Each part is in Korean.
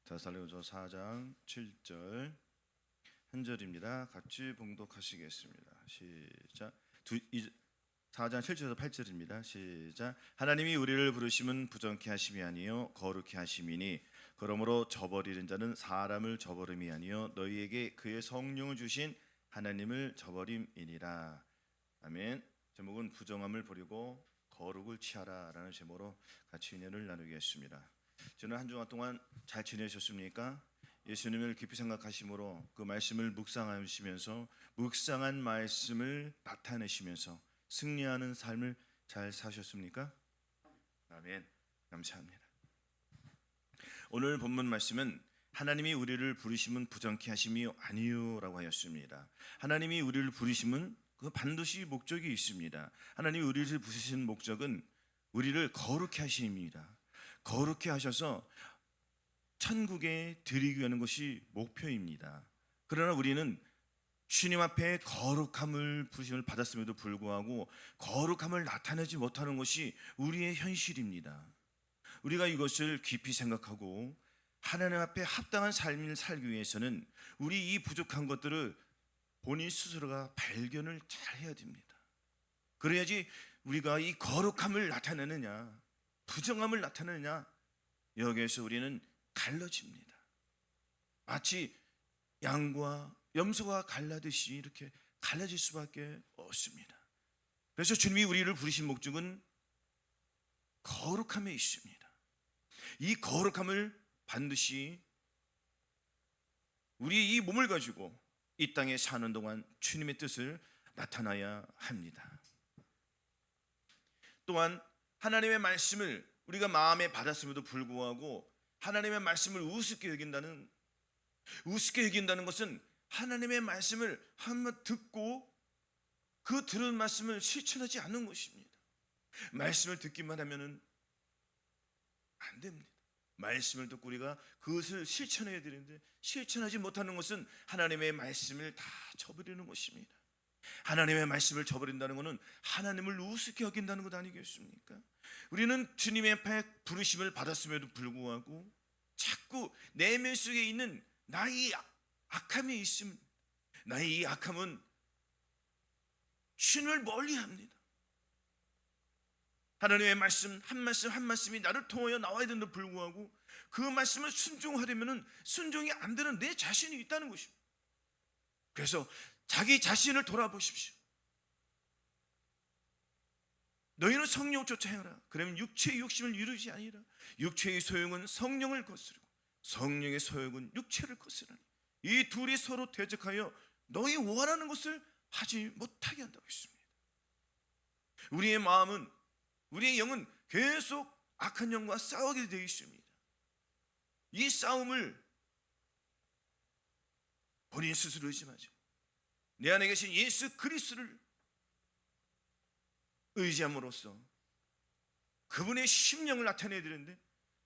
데살로니가서 4장 7절 한 절입니다. 같이 봉독하시겠습니다. 시작. 4장 7절에서 8절입니다. 시작. 하나님이 우리를 부르심은 부정케 하심이 아니요 거룩케 하심이니 그러므로 저버리는 자는 사람을 저버림이 아니요 너희에게 그의 성령을 주신 하나님을 저버림이니라. 아멘. 제목은 부정함을 버리고 거룩을 취하라 라는 제목으로 같이 은혜를 나누겠습니다. 저는 한 주간 동안 잘 지내셨습니까? 예수님을 깊이 생각하심으로 그 말씀을 묵상하시면서 묵상한 말씀을 나타내시면서 승리하는 삶을 잘 사셨습니까? 아멘. 감사합니다. 오늘 본문 말씀은 하나님이 우리를 부르심은 부정케 하심이 아니요라고 하였습니다. 하나님이 우리를 부르심은 그 반드시 목적이 있습니다. 하나님이 우리를 부르신 목적은 우리를 거룩케 하심입니다. 거룩케 하셔서 천국에 드리기 위한 것이 목표입니다. 그러나 우리는 주님 앞에 거룩함을 부르심을 받았음에도 불구하고 거룩함을 나타내지 못하는 것이 우리의 현실입니다. 우리가 이것을 깊이 생각하고 하나님 앞에 합당한 삶을 살기 위해서는 우리 이 부족한 것들을 본인 스스로가 발견을 잘 해야 됩니다. 그래야지 우리가 이 거룩함을 나타내느냐 부정함을 나타내느냐 여기에서 우리는 갈라집니다. 마치 양과 염소가 갈라듯이 이렇게 갈라질 수밖에 없습니다. 그래서 주님이 우리를 부르신 목적은 거룩함에 있습니다. 이 거룩함을 반드시 우리의 이 몸을 가지고 이 땅에 사는 동안 주님의 뜻을 나타나야 합니다. 또한 하나님의 말씀을 우리가 마음에 받았음에도 불구하고 하나님의 말씀을 우습게 여긴다는 것은 하나님의 말씀을 한번 듣고 그 들은 말씀을 실천하지 않는 것입니다. 말씀을 듣기만 하면은 안 됩니다. 말씀을 듣고 우리가 그것을 실천해야 되는데 실천하지 못하는 것은 하나님의 말씀을 다 저버리는 것입니다. 하나님의 말씀을 저버린다는 것은 하나님을 우습게 여긴다는 것 아니겠습니까? 우리는 주님의 앞에 부르심을 받았음에도 불구하고 자꾸 내면 속에 있는 나의 악함이 있음, 나의 이 악함은 주님을 멀리합니다. 하나님의 말씀 한 말씀이 나를 통하여 나와야 되는데 불구하고 그 말씀을 순종하려면 순종이 안 되는 내 자신이 있다는 것입니다. 그래서 자기 자신을 돌아보십시오. 너희는 성령을 쫓아 행하라. 그러면 육체의 욕심을 이루지 아니라 육체의 소용은 성령을 거스르고 성령의 소용은 육체를 거스르니 이 둘이 서로 대적하여 너희 원하는 것을 하지 못하게 한다고 했습니다. 우리의 마음은 우리의 영은 계속 악한 영과 싸우게 되어 있습니다. 이 싸움을 본인 스스로 의심하죠. 내 안에 계신 예수 그리스도를 의지함으로써 그분의 심령을 나타내야 되는데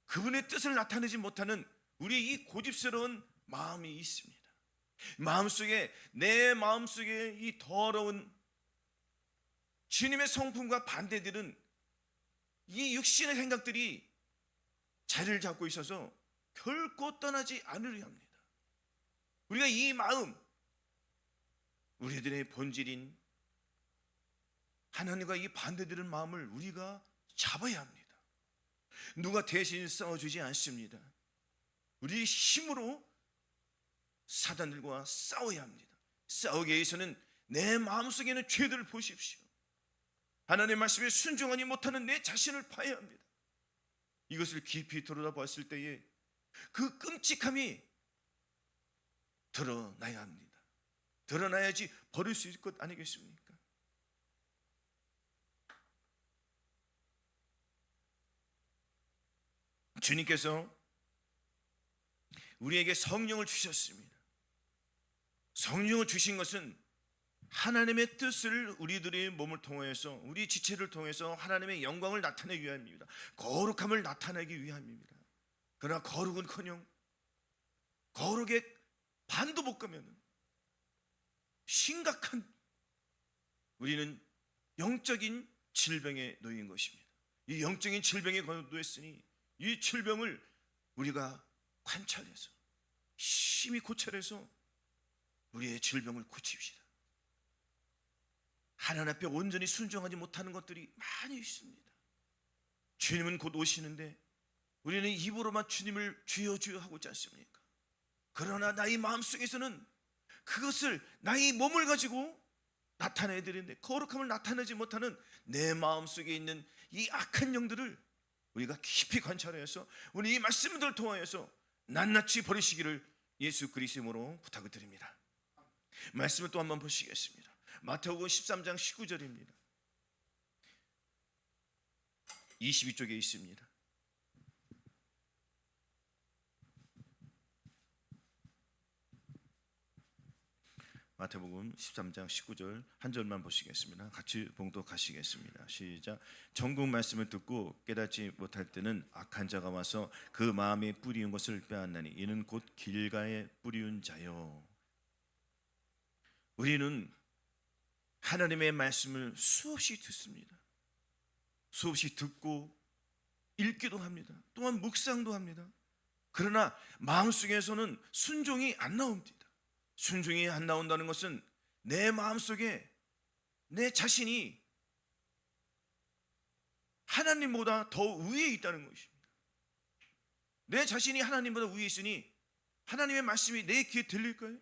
그분의 뜻을 나타내지 못하는 우리의 이 고집스러운 마음이 있습니다. 내 마음속에 이 더러운 주님의 성품과 반대되는 이 육신의 생각들이 자리를 잡고 있어서 결코 떠나지 않으려 합니다. 우리가 이 마음, 우리들의 본질인 하나님과 이 반대되는 마음을 우리가 잡아야 합니다. 누가 대신 싸워주지 않습니다. 우리 힘으로 사단들과 싸워야 합니다. 싸우기 위해서는 내 마음속에 있는 죄들을 보십시오. 하나님의 말씀에 순종하지 못하는 내 자신을 봐야 합니다. 이것을 깊이 들여다봤을 때에 그 끔찍함이 드러나야 합니다. 드러나야지 버릴 수 있을 것 아니겠습니까? 주님께서 우리에게 성령을 주셨습니다. 성령을 주신 것은 하나님의 뜻을 우리들의 몸을 통해서 우리 지체를 통해서 하나님의 영광을 나타내기 위함입니다. 거룩함을 나타내기 위함입니다. 그러나 거룩은커녕 거룩의 반도 못 가면 심각한 우리는 영적인 질병에 놓인 것입니다. 이 영적인 질병에 놓였으니 이 질병을 우리가 관찰해서 심히 고찰해서 우리의 질병을 고칩시다. 하나님 앞에 온전히 순종하지 못하는 것들이 많이 있습니다. 주님은 곧 오시는데 우리는 입으로만 주님을 주여 주여 하고 있지 않습니까? 그러나 나의 마음속에서는 그것을 나의 몸을 가지고 나타내야 되는데 거룩함을 나타내지 못하는 내 마음속에 있는 이 악한 영들을 우리가 깊이 관찰해서 우리 이 말씀들을 통하여서 낱낱이 버리시기를 예수 그리스도의 이름으로 부탁을 드립니다. 말씀을 또 한번 보시겠습니다. 마태복음 13장 19절입니다. 22쪽에 있습니다. 마태복음 13장 19절 한 절만 보시겠습니다. 같이 봉독하시겠습니다. 시작. 전국 말씀을 듣고 깨닫지 못할 때는 악한 자가 와서 그 마음에 뿌리운 것을 빼앗나니 이는 곧 길가에 뿌리운 자요. 우리는 하나님의 말씀을 수없이 듣습니다. 수없이 듣고 읽기도 합니다. 또한 묵상도 합니다. 그러나 마음속에서는 순종이 안 나옵니다. 순종이 안 나온다는 것은 내 마음속에 내 자신이 하나님보다 더 위에 있다는 것입니다. 내 자신이 하나님보다 위에 있으니 하나님의 말씀이 내 귀에 들릴까요?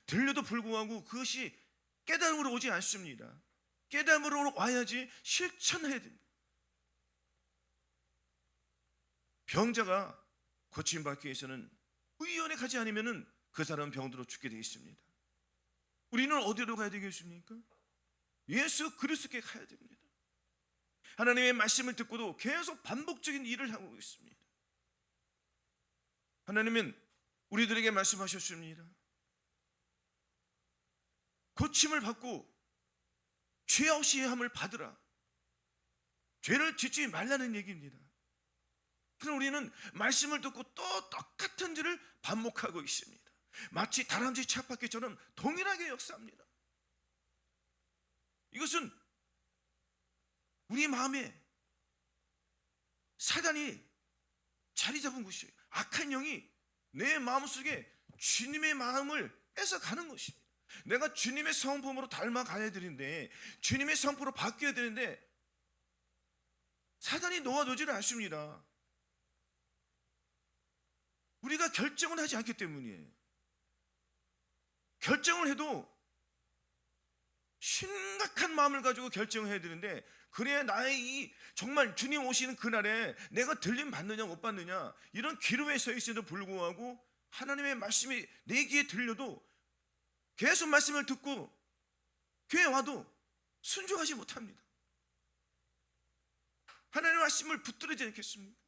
들려도 불구하고 그것이 깨달음으로 오지 않습니다. 깨달음으로 와야지 실천해야 됩니다. 병자가 고침받기 위해서는 의원에 가지 않으면 그 사람은 병들어 죽게 되어 있습니다. 우리는 어디로 가야 되겠습니까? 예수 그리스도께 가야 됩니다. 하나님의 말씀을 듣고도 계속 반복적인 일을 하고 있습니다. 하나님은 우리들에게 말씀하셨습니다. 고침을 받고 죄 없이 함을 받으라. 죄를 짓지 말라는 얘기입니다. 그럼 우리는 말씀을 듣고 또 똑같은 일을 반복하고 있습니다. 마치 다람쥐 쳇바퀴처럼 동일하게 역사합니다. 이것은 우리 마음에 사단이 자리 잡은 것이에요. 악한 영이 내 마음속에 주님의 마음을 뺏어가는 것입니다. 내가 주님의 성품으로 닮아가야 되는데, 주님의 성품으로 바뀌어야 되는데 사단이 놓아두지를 않습니다. 우리가 결정을 하지 않기 때문이에요. 결정을 해도 심각한 마음을 가지고 결정을 해야 되는데, 그래야 나의 이 정말 주님 오시는 그날에 내가 들림 받느냐 못 받느냐, 이런 기로에 서 있어도 불구하고 하나님의 말씀이 내 귀에 들려도 계속 말씀을 듣고 교회 와도 순종하지 못합니다. 하나님의 말씀을 붙들지 않겠습니까?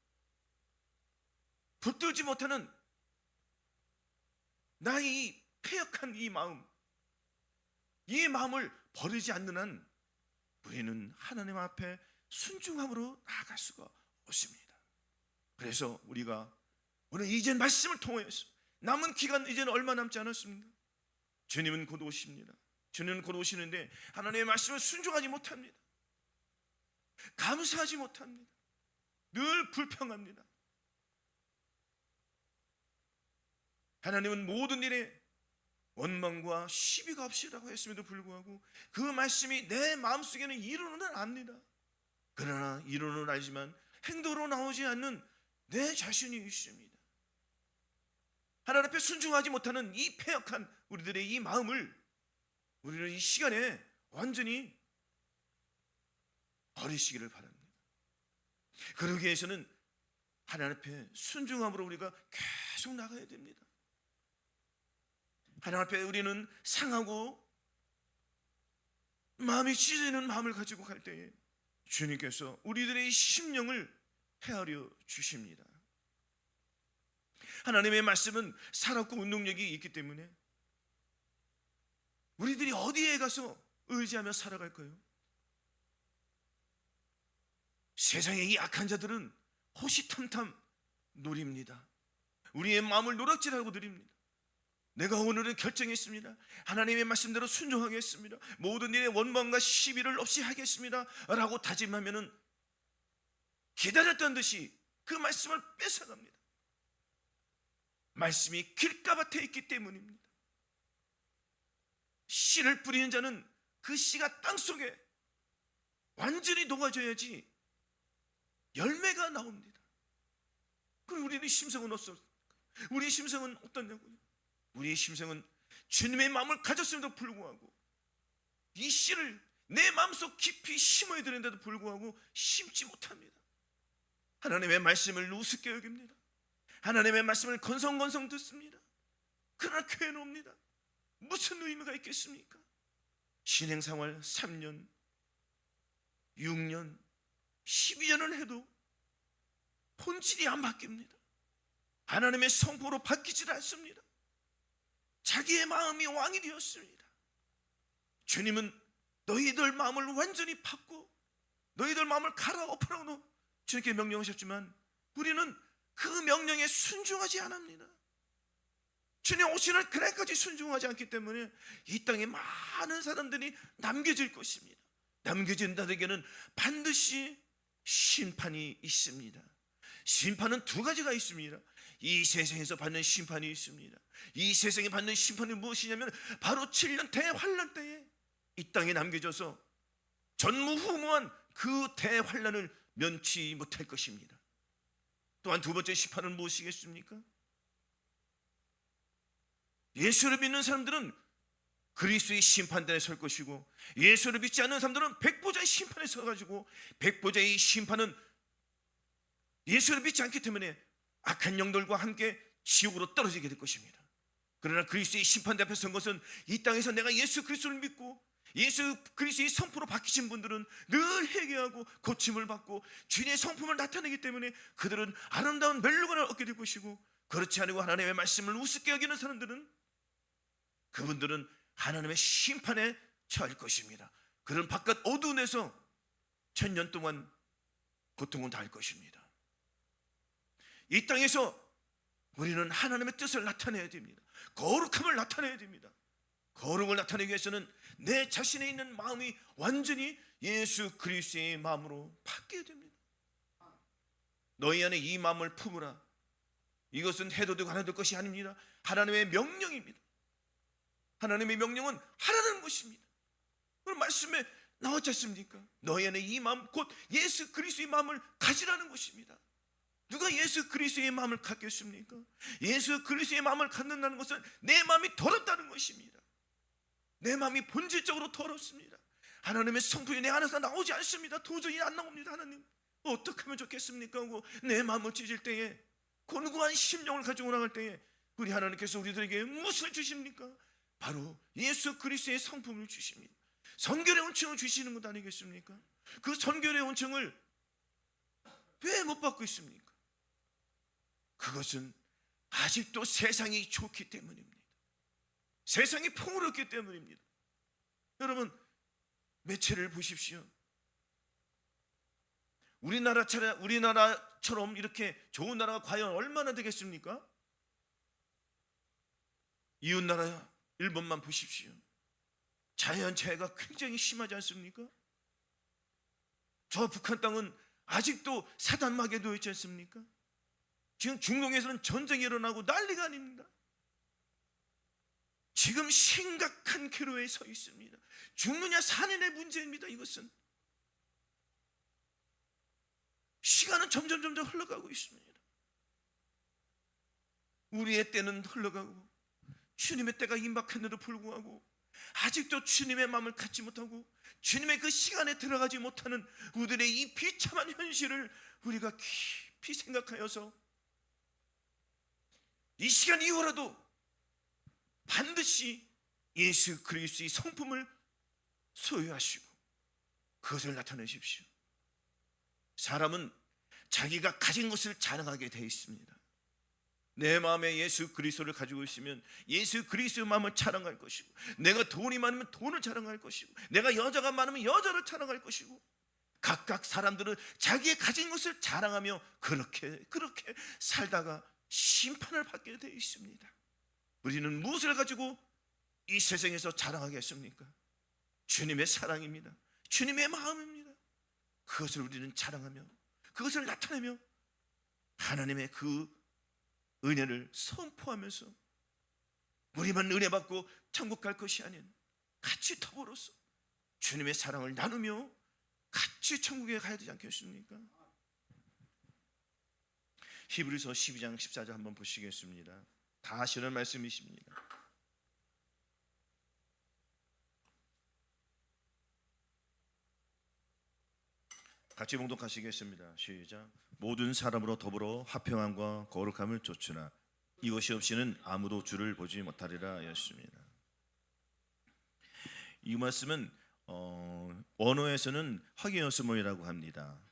붙들지 못하는 나의 패역한 이 마음을 버리지 않는 한 우리는 하나님 앞에 순종함으로 나아갈 수가 없습니다. 그래서 우리가 오늘 이제 말씀을 통해서 남은 기간 이제는 얼마 남지 않았습니다. 주님은 곧 오십니다. 주님은 곧 오시는데 하나님의 말씀을 순종하지 못합니다. 감사하지 못합니다. 늘 불평합니다. 하나님은 모든 일에 원망과 시비가 없이라고 했음에도 불구하고 그 말씀이 내 마음속에는 이루는 압니다. 그러나 이루는 알지만 행동으로 나오지 않는 내 자신이 있습니다. 하나님 앞에 순종하지 못하는 이 패역한 우리들의 이 마음을 우리는 이 시간에 완전히 버리시기를 바랍니다. 그러기 위해서는 하나님 앞에 순종함으로 우리가 계속 나가야 됩니다. 하나님 앞에 우리는 상하고 마음이 찢어지는 마음을 가지고 갈 때에 주님께서 우리들의 심령을 헤아려 주십니다. 하나님의 말씀은 살았고 운동력이 있기 때문에 우리들이 어디에 가서 의지하며 살아갈까요? 세상의 이 악한 자들은 호시탐탐 노립니다. 우리의 마음을 노략질하고 드립니다. 내가 오늘은 결정했습니다. 하나님의 말씀대로 순종하겠습니다. 모든 일에 원망과 시비를 없이 하겠습니다 라고 다짐하면은 기다렸던 듯이 그 말씀을 뺏어갑니다. 말씀이 길가밭에 있기 때문입니다. 씨를 뿌리는 자는 그 씨가 땅속에 완전히 녹아져야지 열매가 나옵니다. 그럼 우리의 심성은 어떻습니까? 우리의 심성은 어떠냐고요? 우리의 심성은 주님의 마음을 가졌음에도 불구하고 이 씨를 내 마음속 깊이 심어야 되는데도 불구하고 심지 못합니다. 하나님의 말씀을 우습게 여깁니다. 하나님의 말씀을 건성건성 듣습니다. 그러나 교회는 옵니다. 무슨 의미가 있겠습니까? 신행생활 3년, 6년, 12년을 해도 본질이 안 바뀝니다. 하나님의 성품으로 바뀌질 않습니다. 자기의 마음이 왕이 되었습니다. 주님은 너희들 마음을 완전히 바꿔 너희들 마음을 갈아엎으라고 주님께 명령하셨지만 우리는 그 명령에 순종하지 않습니다. 주님 오시는 그날까지 순종하지 않기 때문에 이 땅에 많은 사람들이 남겨질 것입니다. 남겨진 자들에게는 반드시 심판이 있습니다. 심판은 두 가지가 있습니다. 이 세상에서 받는 심판이 있습니다. 이 세상에 받는 심판이 무엇이냐면 바로 7년 대환란 때에 이 땅에 남겨져서 전무후무한 그 대환란을 면치 못할 것입니다. 또한 두 번째 심판은 무엇이겠습니까? 예수를 믿는 사람들은 그리스도의 심판대에 설 것이고 예수를 믿지 않는 사람들은 백보자의 심판에 서가지고 백보자의 심판은 예수를 믿지 않기 때문에 악한 영들과 함께 지옥으로 떨어지게 될 것입니다. 그러나 그리스도의 심판대 앞에 선 것은 이 땅에서 내가 예수 그리스도를 믿고 예수 그리스도의 성품으로 바뀌신 분들은 늘 회개하고 고침을 받고 주님의 성품을 나타내기 때문에 그들은 아름다운 멸류관을 얻게 될 것이고 그렇지 않고 하나님의 말씀을 우습게 여기는 사람들은 그분들은 하나님의 심판에 처할 것입니다. 그런 바깥 어두운에서 1000년 동안 고통을 당할 것입니다. 이 땅에서 우리는 하나님의 뜻을 나타내야 됩니다. 거룩함을 나타내야 됩니다. 거룩을 나타내기 위해서는 내 자신에 있는 마음이 완전히 예수 그리스도의 마음으로 바뀌어야 됩니다. 너희 안에 이 마음을 품으라. 이것은 해도 되고 안 해도 될 것이 아닙니다. 하나님의 명령입니다. 하나님의 명령은 하라는 것입니다. 그럼 말씀에 나왔지 않습니까? 너희 안에 이 마음 곧 예수 그리스도의 마음을 가지라는 것입니다. 누가 예수 그리스도의 마음을 갖겠습니까? 예수 그리스도의 마음을 갖는다는 것은 내 마음이 더럽다는 것입니다. 내 마음이 본질적으로 더럽습니다. 하나님의 성품이 내 안에서 나오지 않습니다. 도저히 안 나옵니다. 하나님 어떻게 하면 좋겠습니까? 하고 내 마음을 찢을 때에 곤고한 심령을 가지고 나갈 때에 우리 하나님께서 우리들에게 무엇을 주십니까? 바로 예수 그리스도의 성품을 주십니다. 선결의 은총을 주시는 것 아니겠습니까? 그 선결의 은총을 왜 못 받고 있습니까? 그것은 아직도 세상이 좋기 때문입니다. 세상이 풍요롭기 때문입니다. 여러분 매체를 보십시오. 우리나라처럼 이렇게 좋은 나라가 과연 얼마나 되겠습니까? 이웃나라 일본만 보십시오. 자연재해가 굉장히 심하지 않습니까? 저 북한 땅은 아직도 사단막에 놓여 있지 않습니까? 지금 중동에서는 전쟁이 일어나고 난리가 아닙니다. 지금 심각한 기로에 서 있습니다. 죽느냐 사느냐의 문제입니다. 이것은 시간은 점점 흘러가고 있습니다. 우리의 때는 흘러가고 주님의 때가 임박했는데도 불구하고 아직도 주님의 마음을 갖지 못하고 주님의 그 시간에 들어가지 못하는 우리들의 이 비참한 현실을 우리가 깊이 생각하여서 이 시간 이후라도 반드시 예수 그리스도의 성품을 소유하시고 그것을 나타내십시오. 사람은 자기가 가진 것을 자랑하게 되어 있습니다. 내 마음에 예수 그리스도를 가지고 있으면 예수 그리스도의 마음을 자랑할 것이고 내가 돈이 많으면 돈을 자랑할 것이고 내가 여자가 많으면 여자를 자랑할 것이고 각각 사람들은 자기의 가진 것을 자랑하며 그렇게 살다가 심판을 받게 되어 있습니다. 우리는 무엇을 가지고 이 세상에서 자랑하겠습니까? 주님의 사랑입니다. 주님의 마음입니다. 그것을 우리는 자랑하며 그것을 나타내며 하나님의 그 은혜를 선포하면서 우리만 은혜 받고 천국 갈 것이 아닌 같이 더불어서 주님의 사랑을 나누며 같이 천국에 가야 되지 않겠습니까? 히브리서 12장 14절 한번 보시겠습니다. 다 아시는 말씀이십니다. 같이 봉독하시겠습니다. 시작. 모든 사람으로 더불어 화평함과 거룩함을 좇으나 이것이 없이는 아무도 주를 보지 못하리라 였습니다. 이 말씀은 언어에서는 하기연스모이라고 합니다.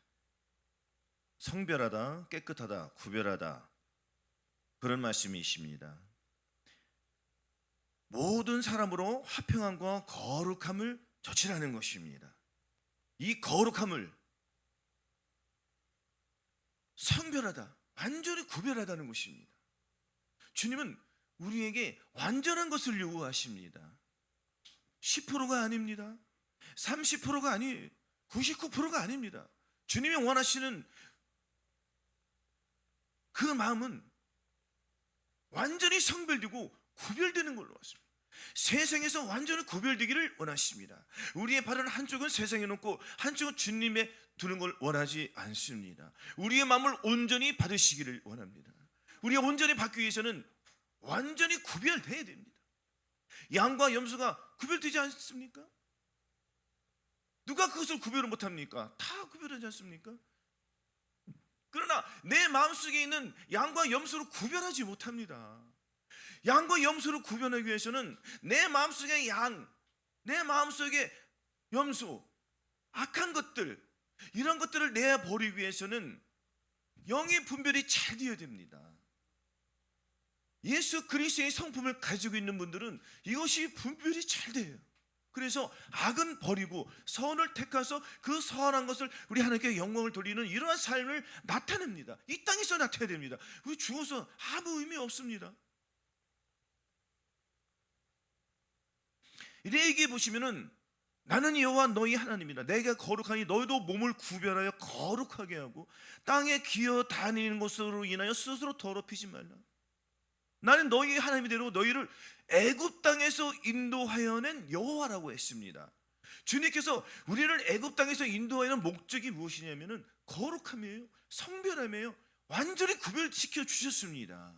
성별하다, 깨끗하다, 구별하다, 그런 말씀이십니다. 모든 사람으로 화평함과 거룩함을 좇으라는 것입니다. 이 거룩함을 성별하다, 완전히 구별하다는 것입니다. 주님은 우리에게 완전한 것을 요구하십니다. 10%가 아닙니다. 30%가 아니 99%가 아닙니다. 주님이 원하시는 그 마음은 완전히 성별되고 구별되는 걸로 왔습니다. 세상에서 완전히 구별되기를 원하십니다. 우리의 발은 한쪽은 세상에 놓고 한쪽은 주님에 두는 걸 원하지 않습니다. 우리의 마음을 온전히 받으시기를 원합니다. 우리가 온전히 받기 위해서는 완전히 구별돼야 됩니다. 양과 염소가 구별되지 않습니까? 누가 그것을 구별을 못합니까? 다 구별하지 않습니까? 그러나 내 마음속에 있는 양과 염소를 구별하지 못합니다. 양과 염소를 구별하기 위해서는 내 마음속의 양, 내 마음속의 염소, 악한 것들, 이런 것들을 내버리기 위해서는 영의 분별이 잘 되어야 됩니다. 예수 그리스도의 성품을 가지고 있는 분들은 이것이 분별이 잘 돼요. 그래서 악은 버리고 선을 택해서 그 선한 것을 우리 하나님께 영광을 돌리는 이러한 삶을 나타냅니다. 이 땅에서 나타내야 됩니다. 우리 죽어서 아무 의미 없습니다. 레위기에 보시면은 나는 여호와 너희 하나님이라. 내가 거룩하니 너희도 몸을 구별하여 거룩하게 하고 땅에 기어 다니는 것으로 인하여 스스로 더럽히지 말라. 나는 너희 하나님이 되고 너희를 애굽 땅에서 인도하여 낸 여호와라고 했습니다. 주님께서 우리를 애굽 땅에서 인도하는 목적이 무엇이냐면은 거룩함이에요. 성별함이에요. 완전히 구별시켜 주셨습니다.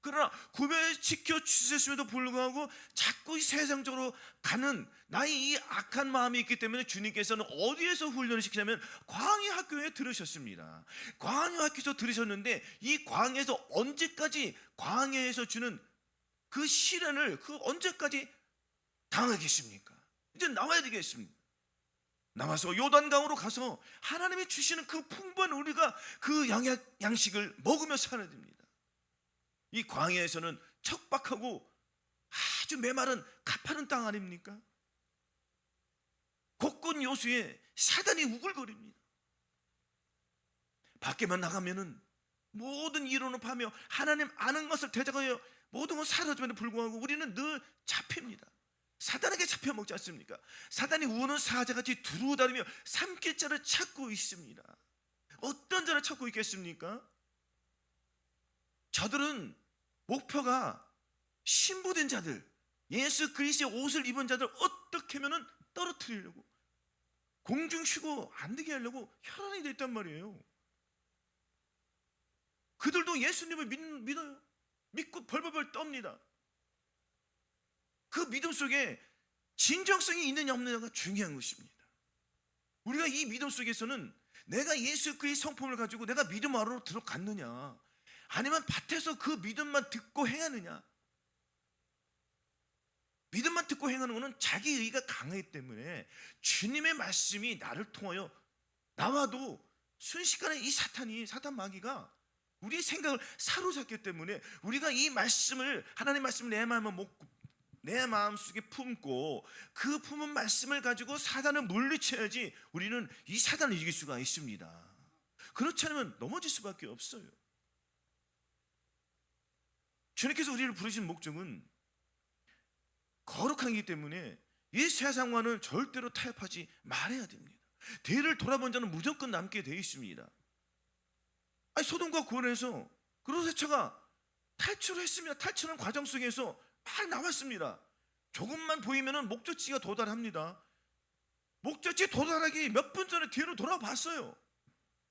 그러나 구별시켜 주셨음에도 불구하고 자꾸 세상적으로 가는 나의 이 악한 마음이 있기 때문에 주님께서는 어디에서 훈련을 시키냐면 광야 학교에 들으셨습니다. 광야 학교에서 들으셨는데 이 광야에서 언제까지 광야에서 주는 그 시련을 언제까지 당하겠습니까? 이제 나와야 되겠습니다. 나와서 요단강으로 가서 하나님이 주시는 그 풍부한 우리가 그 양식을 먹으며 살아야 됩니다. 이 광야에서는 척박하고 아주 메마른 가파른 땅 아닙니까? 곳곳 요수에 사단이 우글거립니다. 밖에만 나가면은 모든 이론을 파며 하나님 아는 것을 대적하여 모든 건 사라짐에도 불구하고 우리는 늘 잡힙니다. 사단에게 잡혀 먹지 않습니까? 사단이 우는 사자같이 두루다니며 삼킬 자를 찾고 있습니다. 어떤 자를 찾고 있겠습니까? 저들은 목표가 신부된 자들, 예수 그리스도의 옷을 입은 자들 어떻게 하면은 떨어뜨리려고, 공중 쉬고 안 되게 하려고 혈안이 돼 있단 말이에요. 그들도 예수님을 믿어요. 믿고 벌벌벌 떱니다. 그 믿음 속에 진정성이 있느냐 없느냐가 중요한 것입니다. 우리가 이 믿음 속에서는 내가 예수 그리스도의 성품을 가지고 내가 믿음 아래로 들어갔느냐, 아니면 밭에서 그 믿음만 듣고 행하느냐. 믿음만 듣고 행하는 것은 자기 의가 강하기 때문에 주님의 말씀이 나를 통하여 나와도 순식간에 이 사탄 마귀가 우리의 생각을 사로잡기 때문에 우리가 이 말씀을, 하나님의 말씀을 내 마음에 먹고 내 마음속에 품고 그 품은 말씀을 가지고 사단을 물리쳐야지 우리는 이 사단을 이길 수가 있습니다. 그렇지 않으면 넘어질 수밖에 없어요. 주님께서 우리를 부르신 목적은 거룩하기 때문에 이 세상과는 절대로 타협하지 말아야 됩니다. 뒤를 돌아본 자는 무조건 남게 되어 있습니다. 소돔과 고레에서 그로세차가 탈출을 했습니다. 탈출한 과정 속에서 막 나왔습니다. 조금만 보이면은 목적지가 도달합니다. 목적지에 도달하기 몇 분 전에 뒤로 돌아봤어요.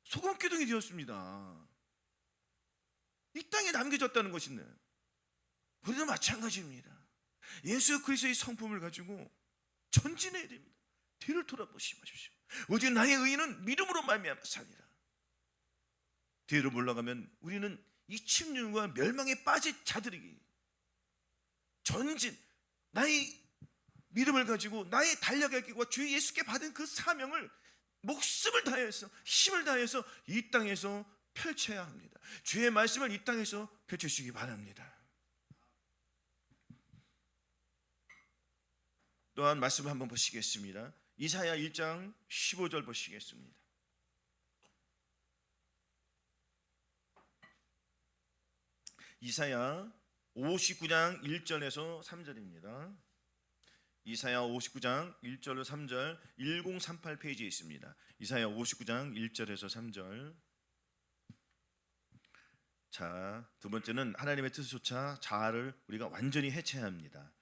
소금 기둥이 되었습니다. 이 땅에 남겨졌다는 것인데 우리도 마찬가지입니다. 예수 그리스도의 성품을 가지고 전진해야 됩니다. 뒤를 돌아보시지 마십시오. 오직 나의 의인은 믿음으로 말미암아 사니라. 뒤로 물러가면 우리는 이 침륜과 멸망에 빠진 자들에게 전진, 나의 믿음을 가지고 나의 달려갈 길과 주 예수께 받은 그 사명을 목숨을 다해서 힘을 다해서 이 땅에서 펼쳐야 합니다. 주의 말씀을 이 땅에서 펼쳐주시기 바랍니다. 또한 말씀을 한번 보시겠습니다. 이사야 1장 15절 보시겠습니다. 이사야 59장 1절에서 3절입니다. 이사야 59장 1절로 3절 1038 페이지에 있습니다. 이사야 59장 1절에서 3절. 자, 두 번째는 하나님의 뜻조차 자아를 우리가 완전히 해체해야 합니다.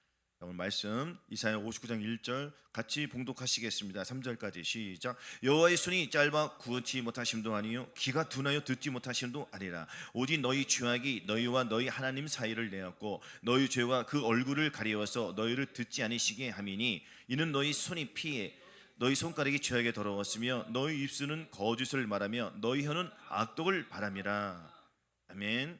오늘 말씀 이사야 59장 1절 같이 봉독하시겠습니다. 3절까지 시작. 여호와의 손이 짧아 구원치 못하심도 아니요 귀가 둔하여 듣지 못하심도 아니라 오직 너희 죄악이 너희와 너희 하나님 사이를 내었고 너희 죄와 그 얼굴을 가리워서 너희를 듣지 아니시게 함이니 이는 너희 손이 피해 너희 손가락이 죄악에 더러웠으며 너희 입술은 거짓을 말하며 너희 혀는 악독을 바람이라. 아멘.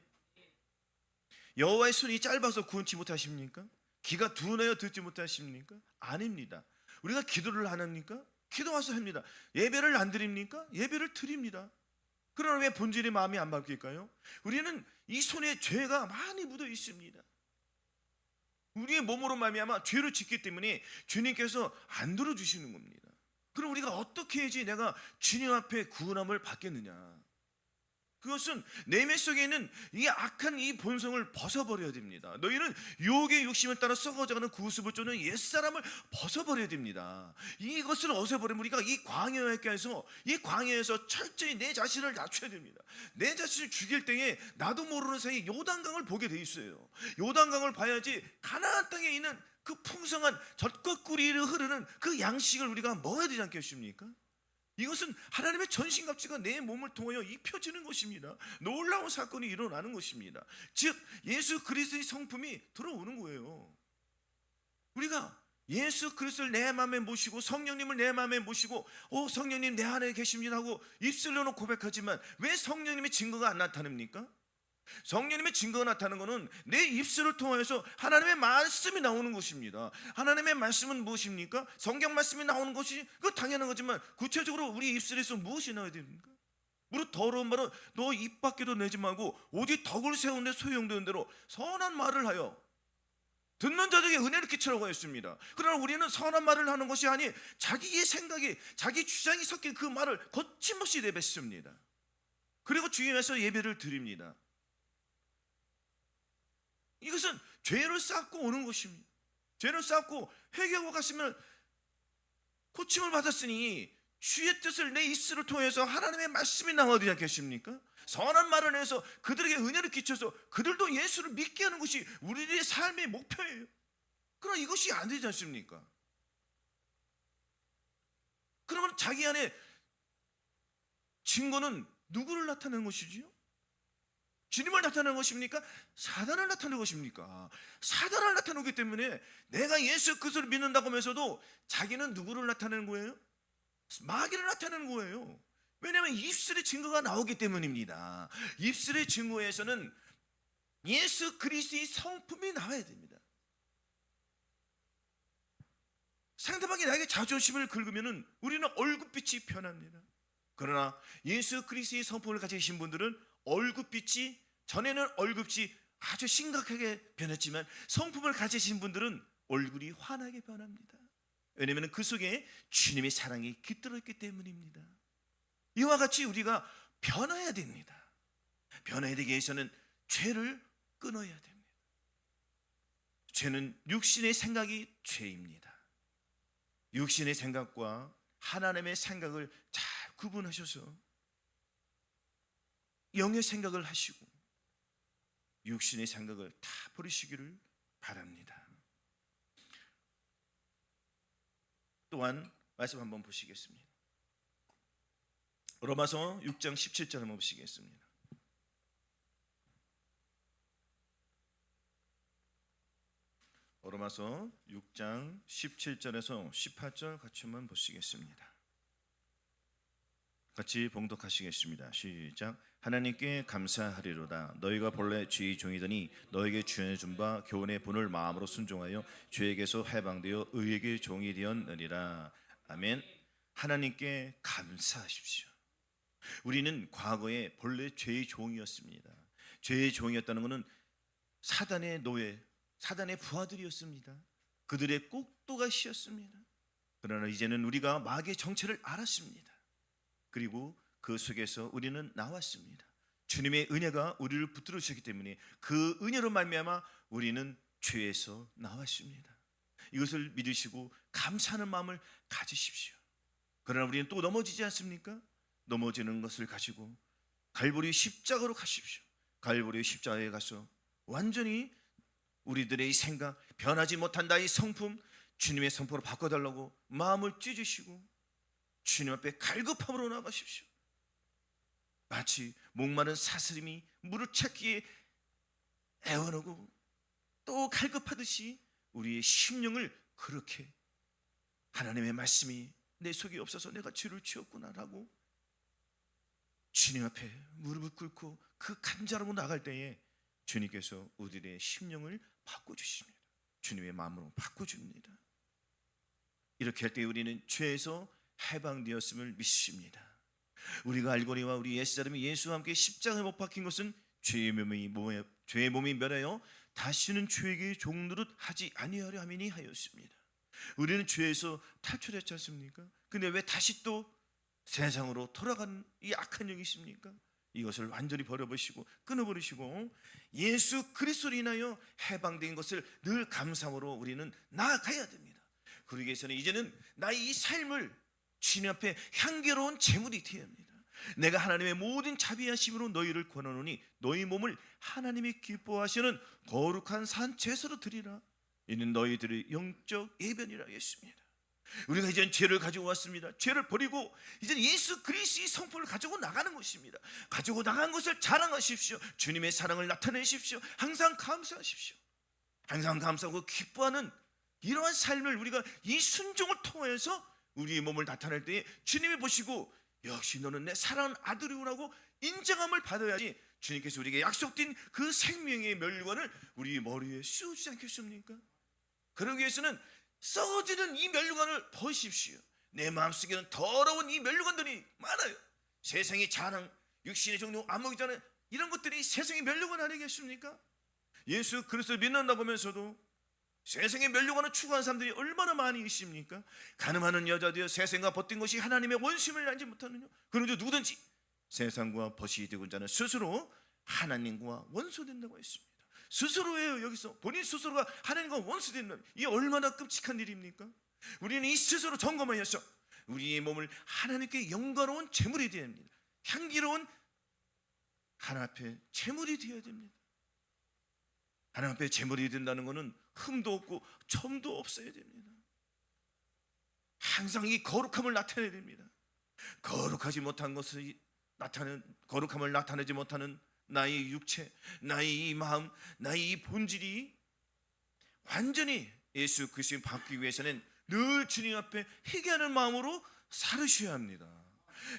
여호와의 손이 짧아서 구원치 못하십니까? 귀가 둔하여 듣지 못하십니까? 아닙니다. 우리가 기도를 안 합니까? 기도와서 합니다. 예배를 안 드립니까? 예배를 드립니다. 그러나 왜 본질의 마음이 안 바뀔까요? 우리는 이 손에 죄가 많이 묻어 있습니다. 우리의 몸으로 말미암아 죄를 짓기 때문에 주님께서 안 들어주시는 겁니다. 그럼 우리가 어떻게 해야지 내가 주님 앞에 구원함을 받겠느냐? 그것은 내면 속에 있는 이 악한 이 본성을 벗어버려야 됩니다. 너희는 유혹의 욕심을 따라 썩어져가는 구습을 쫓는 옛사람을 벗어버려야 됩니다. 이것을 없애버리면 우리가 이 광야에서 철저히 내 자신을 낮춰야 됩니다. 내 자신을 죽일 때에 나도 모르는 사이에 요단강을 보게 돼 있어요. 요단강을 봐야지 가나안 땅에 있는 그 풍성한 젖과 꿀이 흐르는 그 양식을 우리가 먹어야 되지 않겠습니까? 이것은 하나님의 전신갑주가 내 몸을 통하여 입혀지는 것입니다. 놀라운 사건이 일어나는 것입니다. 즉 예수 그리스도의 성품이 들어오는 거예요. 우리가 예수 그리스도를 내 마음에 모시고 성령님을 내 마음에 모시고 성령님 내 안에 계십니다 하고 입술로는 고백하지만 왜 성령님의 증거가 안 나타납니까? 성령님의 증거가 나타나는 것은 내 입술을 통해서 하나님의 말씀이 나오는 것입니다. 하나님의 말씀은 무엇입니까? 성경 말씀이 나오는 것이 그 당연한 거지만 구체적으로 우리 입술에서 무엇이 나와야 됩니까? 무릇 더러운 말은 너 입 밖에도 내지 말고 오직 덕을 세운 데 소용되는 대로 선한 말을 하여 듣는 자들에게 은혜를 끼치라고 했습니다. 그러나 우리는 선한 말을 하는 것이 아닌 자기의 생각이 자기 주장이 섞인 그 말을 거침없이 내뱉습니다. 그리고 주님께서 예배를 드립니다. 이것은 죄를 쌓고 오는 것입니다. 죄를 쌓고 회개하고 갔으면 고침을 받았으니 주의 뜻을 내 입술을 통해서 하나님의 말씀이 나와야 되지 않겠습니까? 선한 말을 해서 그들에게 은혜를 끼쳐서 그들도 예수를 믿게 하는 것이 우리들의 삶의 목표예요. 그러나 이것이 안 되지 않습니까? 그러면 자기 안에 증거는 누구를 나타내는 것이지요? 주님을 나타내는 것입니까? 사단을 나타내는 것입니까? 사단을 나타내기 때문에 내가 예수 그리스도를 믿는다고 하면서도 자기는 누구를 나타내는 거예요? 마귀를 나타내는 거예요. 왜냐하면 입술의 증거가 나오기 때문입니다. 입술의 증거에서는 예수 그리스도의 성품이 나와야 됩니다. 상대방이 나에게 자존심을 긁으면 우리는 얼굴빛이 변합니다. 그러나 예수 그리스도의 성품을 가지신 분들은 얼굴빛이 전에는 얼굴빛이 아주 심각하게 변했지만 성품을 가지신 분들은 얼굴이 환하게 변합니다. 왜냐하면 그 속에 주님의 사랑이 깃들어 있기 때문입니다. 이와 같이 우리가 변해야 됩니다. 변해야 되기 위해서는 죄를 끊어야 됩니다. 죄는 육신의 생각이 죄입니다. 육신의 생각과 하나님의 생각을 잘 구분하셔서 영의 생각을 하시고 육신의 생각을 다 버리시기를 바랍니다. 또한 말씀 한번 보시겠습니다. 로마서 6장 17절 한번 보시겠습니다. 로마서 6장 17절에서 18절 같이 한번 보시겠습니다. 같이 봉독하시겠습니다. 시작. 하나님께 감사하리로다. 너희가 본래 죄의 종이더니 너에게 주어준 바 교훈의 본을 마음으로 순종하여 죄에게서 해방되어 의에게 종이 되었느니라. 아멘. 하나님께 감사하십시오. 우리는 과거에 본래 죄의 종이었습니다. 죄의 종이었다는 것은 사단의 노예, 사단의 부하들이었습니다. 그들의 꼭두가시였습니다. 그러나 이제는 우리가 마귀의 정체를 알았습니다. 그리고 그 속에서 우리는 나왔습니다. 주님의 은혜가 우리를 붙들어 주셨기 때문에 그 은혜로 말미암아 우리는 죄에서 나왔습니다. 이것을 믿으시고 감사하는 마음을 가지십시오. 그러나 우리는 또 넘어지지 않습니까? 넘어지는 것을 가지고 갈보리 십자가로 가십시오. 갈보리 십자가에 가서 완전히 우리들의 생각, 변하지 못한 나의 성품, 주님의 성품으로 바꿔달라고 마음을 찢으시고 주님 앞에 갈급함으로 나가십시오. 마치 목마른 사슬임이 물을 찾기에 애원하고 또 갈급하듯이 우리의 심령을 그렇게 하나님의 말씀이 내 속에 없어서 내가 죄를 지었구나라고 주님 앞에 무릎을 꿇고 그 간절함으로 나갈 때에 주님께서 우리의 심령을 바꿔주십니다. 주님의 마음으로 바꿔줍니다. 이렇게 할 때 우리는 죄에서 해방되었음을 믿습니다. 우리가 알거니와 우리 옛사람이 예수와 함께 십자가에 못 박힌 것은 죄의 몸이 멸하여 다시는 죄에게 종노릇 하지 아니하려 함이니 하였습니다. 우리는 죄에서 탈출했지 않습니까? 근데 왜 다시 또 세상으로 돌아가는 이 악한 영이 있습니까? 이것을 완전히 버려버리시고 끊어버리시고 예수 그리스도로 인하여 해방된 것을 늘 감사함으로 우리는 나아가야 됩니다. 그러기 위해서는 이제는 나의 이 삶을 주님 앞에 향기로운 제물이 되어야 합니다. 내가 하나님의 모든 자비하심으로 너희를 권하노니 너희 몸을 하나님이 기뻐하시는 거룩한 산 제사로 드리라. 이는 너희들의 영적 예배니라 했습니다. 우리가 이제는 죄를 가지고 왔습니다. 죄를 버리고 이제는 예수 그리스도의 성품을 가지고 나가는 것입니다. 가지고 나간 것을 자랑하십시오. 주님의 사랑을 나타내십시오. 항상 감사하십시오. 항상 감사하고 기뻐하는 이러한 삶을 우리가 이 순종을 통해서 우리의 몸을 나타낼 때에 주님이 보시고 역시 너는 내 사랑하는 아들이라고 인정함을 받아야지 주님께서 우리에게 약속된 그 생명의 멸관을 우리 머리에 씌우지 않겠습니까? 그러기 위해서는 썩어지는 이 멸관을 버리십시오. 내 마음속에는 더러운 이 멸관들이 많아요. 세상의 자랑, 육신의 종류, 안목이 자랑 이런 것들이 세상의 멸관 아니겠습니까? 예수 그리스도를 믿는다고 하면서도 세상의 멸류관을 추구하는 사람들이 얼마나 많이 있습니까? 가늠하는 여자되어 세상과 벗된 것이 하나님의 원심을 알지 못하느냐? 그런데 누구든지 세상과 벗이 되고자 자는 스스로 하나님과 원수된다고 했습니다. 스스로예요. 여기서 본인 스스로가 하나님과 원수된다. 이게 얼마나 끔찍한 일입니까? 우리는 이 스스로 점검하여서 우리의 몸을 하나님께 영광로운 제물이 되어야 합니다. 향기로운 하나님 앞에 제물이 되어야 됩니다. 하나님 앞에 제물이 된다는 것은 흠도 없고 점도 없어야 됩니다. 항상 이 거룩함을 나타내야 됩니다. 거룩하지 못한 것을 거룩함을 나타내지 못하는 나의 육체, 나의 이 마음, 나의 이 본질이 완전히 예수 그리스도를 받기 위해서는 늘 주님 앞에 회개하는 마음으로 살으셔야 합니다.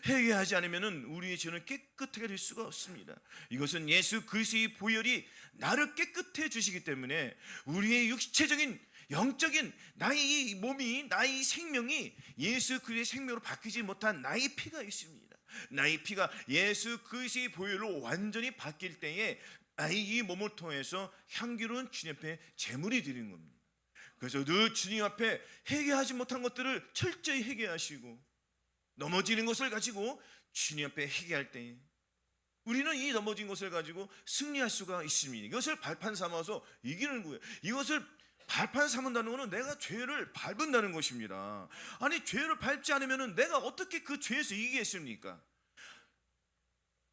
회개하지 않으면 우리의 죄는 깨끗하게 될 수가 없습니다. 이것은 예수 그리스도의 보혈이 나를 깨끗해 주시기 때문에 우리의 육체적인 영적인 나의 이 몸이 나의 이 생명이 예수 그리스도의 생명으로 바뀌지 못한 나의 피가 있습니다. 나의 피가 예수 그리스도의 보혈로 완전히 바뀔 때에 나의 이 몸을 통해서 향기로운 주님 앞에 제물이 되는 겁니다. 그래서 늘 주님 앞에 회개하지 못한 것들을 철저히 회개하시고 넘어지는 것을 가지고 주님 앞에 회개할 때 우리는 이 넘어진 것을 가지고 승리할 수가 있습니다. 이것을 발판 삼아서 이기는 거예요. 이것을 발판 삼는다는 것은 내가 죄를 밟는다는 것입니다. 아니 죄를 밟지 않으면 내가 어떻게 그 죄에서 이기겠습니까?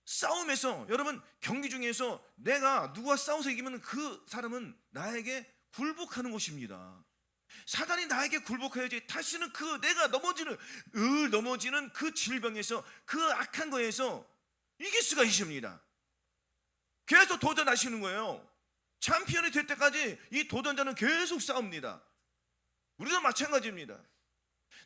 싸움에서, 여러분 경기 중에서 내가 누가 싸워서 이기면 그 사람은 나에게 굴복하는 것입니다. 사단이 나에게 굴복해야지 다시는 그 내가 넘어지는 그 질병에서, 그 악한 거에서 이길 수가 있습니다. 계속 도전하시는 거예요. 챔피언이 될 때까지 이 도전자는 계속 싸웁니다. 우리도 마찬가지입니다.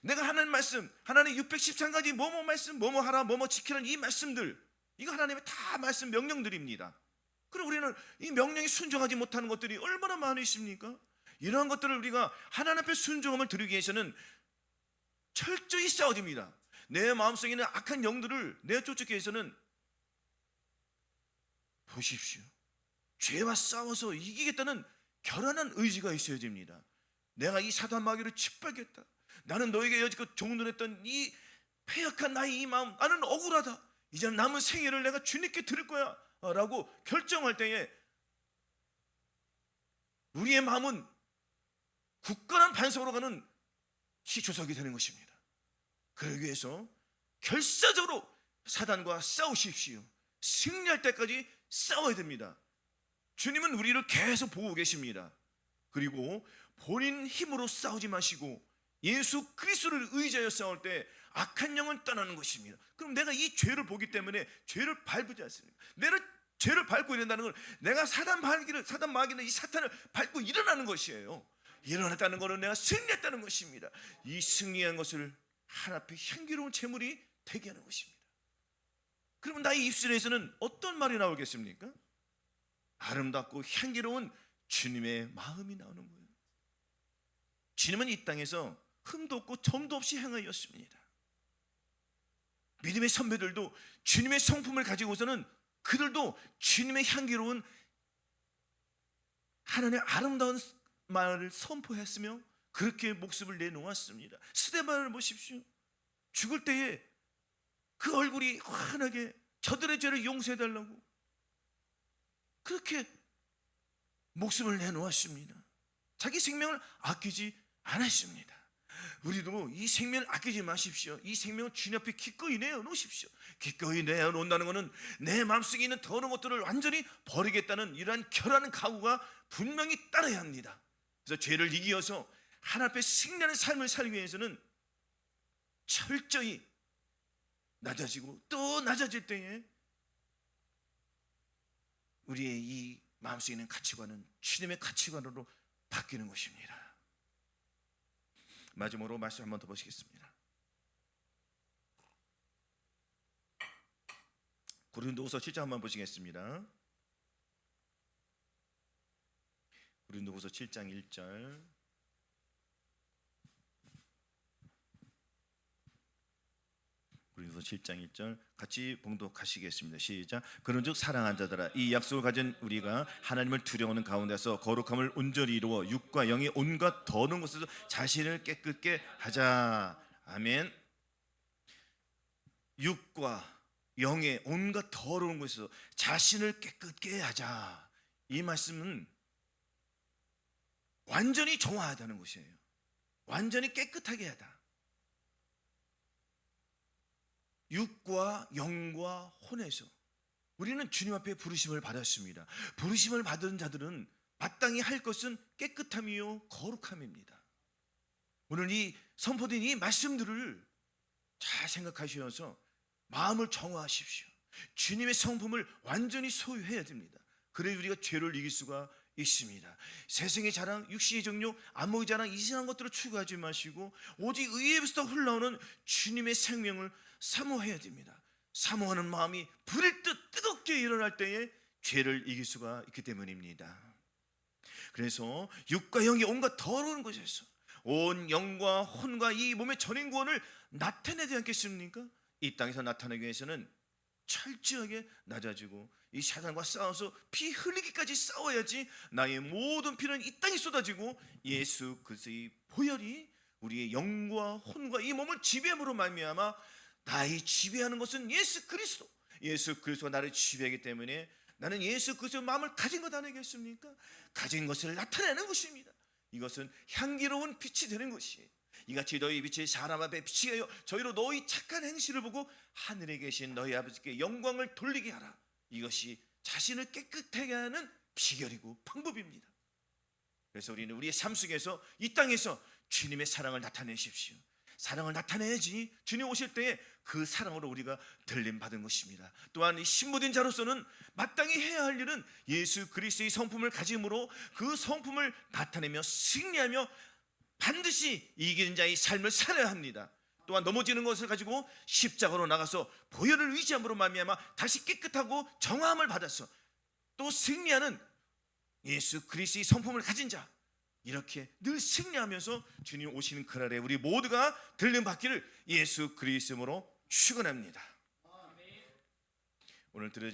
내가 하나님 말씀, 하나님 613가지 뭐뭐 말씀, 뭐뭐 하라, 뭐뭐 지키라는 이 말씀들, 이거 하나님의 다 말씀 명령들입니다. 그럼 우리는 이 명령에 순종하지 못하는 것들이 얼마나 많이 있습니까? 이러한 것들을 우리가 하나님 앞에 순종함을 드리기 위해서는 철저히 싸워집니다. 내 마음속에 있는 악한 영들을 내쫓기 위해서는 보십시오, 죄와 싸워서 이기겠다는 결연한 의지가 있어야 됩니다. 내가 이 사단 마귀를 짓밟겠다, 나는 너에게 여지껏 종노했던 이 패역한 나의 이 마음, 나는 억울하다, 이제 남은 생애를 내가 주님께 드릴 거야 라고 결정할 때에 우리의 마음은 굳건한 반석으로 가는 시초석이 되는 것입니다. 그러기 위해서 결사적으로 사단과 싸우십시오. 승리할 때까지 싸워야 됩니다. 주님은 우리를 계속 보고 계십니다. 그리고 본인 힘으로 싸우지 마시고 예수 그리스도를 의지하여 싸울 때 악한 영은 떠나는 것입니다. 그럼 내가 이 죄를 보기 때문에 죄를 밟지 않습니다. 내가 죄를 밟고 일어나는 건 내가 사단 마귀는 이 사탄을 밟고 일어나는 것이에요. 일어났다는 것은 내가 승리했다는 것입니다. 이 승리한 것을 하나님 앞에 향기로운 제물이 되게 하는 것입니다. 그러면 나의 입술에서는 어떤 말이 나오겠습니까? 아름답고 향기로운 주님의 마음이 나오는 거예요. 주님은 이 땅에서 흠도 없고 점도 없이 행하였습니다. 믿음의 선배들도 주님의 성품을 가지고서는 그들도 주님의 향기로운 하나님의 아름다운 말을 선포했으며 그렇게 목숨을 내놓았습니다. 스데반을 보십시오. 죽을 때에 그 얼굴이 환하게 저들의 죄를 용서해달라고 그렇게 목숨을 내놓았습니다. 자기 생명을 아끼지 않았습니다. 우리도 이 생명을 아끼지 마십시오. 이 생명을 주님 앞에 기꺼이 내어놓으십시오. 기꺼이 내어놓는다는 것은 내 마음속에 있는 더러운 것들을 완전히 버리겠다는 이러한 결하는 각오가 분명히 따라야 합니다. 그래서 죄를 이기어서 하나님 앞에 승리하는 삶을 살기 위해서는 철저히 낮아지고 또 낮아질 때에 우리의 이 마음속에 있는 가치관은 주님의 가치관으로 바뀌는 것입니다. 마지막으로 말씀 한 번 더 보시겠습니다. 고린도후서 7장 한번 보시겠습니다. 고린도후서 7장 1절. 고린도서 7장 1절 같이 봉독하시겠습니다. 시작. 그런즉 사랑하는 자들아, 이 약속을 가진 우리가 하나님을 두려워하는 가운데서 거룩함을 온전히 이루어 육과 영의 온갖 더러운 것에서 자신을 깨끗게 하자. 아멘. 육과 영의 온갖 더러운 것에서 자신을 깨끗게 하자. 이 말씀은 완전히 정화하다는 것이에요. 완전히 깨끗하게 하다. 육과 영과 혼에서 우리는 주님 앞에 부르심을 받았습니다. 부르심을 받은 자들은 마땅히 할 것은 깨끗함이요 거룩함입니다. 오늘 이 선포된 이 말씀들을 잘 생각하셔서 마음을 정화하십시오. 주님의 성품을 완전히 소유해야 됩니다. 그래야 우리가 죄를 이길 수가 있습니다. 세상의 자랑, 육신의 정욕, 안목의 자랑, 이상한 것들을 추구하지 마시고 오직 의에부터 흘러오는 주님의 생명을 사모해야 됩니다. 사모하는 마음이 불일 듯 뜨겁게 일어날 때에 죄를 이길 수가 있기 때문입니다. 그래서 육과 영이 온갖 더러운 것에서 온 영과 혼과 이 몸의 전인 구원을 나타내야 되지 않겠습니까? 이 땅에서 나타내기 위해서는 철저하게 낮아지고 이 사단과 싸워서 피 흘리기까지 싸워야지 나의 모든 피는 이 땅에 쏟아지고 예수 그리스도의 보혈이 우리의 영과 혼과 이 몸을 지배함으로 말미암아 나의 지배하는 것은 예수 그리스도, 예수 그리스도가 나를 지배하기 때문에 나는 예수 그리스도의 마음을 가진 것 아니겠습니까? 가진 것을 나타내는 것입니다. 이것은 향기로운 빛이 되는 것이에요. 이같이 너희 빛이 사람 앞에 비치게 하여 저희로 너희 착한 행실을 보고 하늘에 계신 너희 아버지께 영광을 돌리게 하라. 이것이 자신을 깨끗하게 하는 비결이고 방법입니다. 그래서 우리는 우리의 삶 속에서 이 땅에서 주님의 사랑을 나타내십시오. 사랑을 나타내야지 주님 오실 때에 그 사랑으로 우리가 들림 받은 것입니다. 또한 이 신부된 자로서는 마땅히 해야 할 일은 예수 그리스도의 성품을 가짐으로 그 성품을 나타내며 승리하며 반드시 이기는 자의 삶을 살아야 합니다. 또한 넘어지는 것을 가지고 십자가로 나가서 보혈을 의지함으로 말미암아 다시 깨끗하고 정함을 받아서 또 승리하는 예수 그리스도의 성품을 가진 자, 이렇게 늘 승리하면서 주님 오시는 그날에 우리 모두가 들림 받기를 예수 그리스도로 축원합니다. 오늘 들으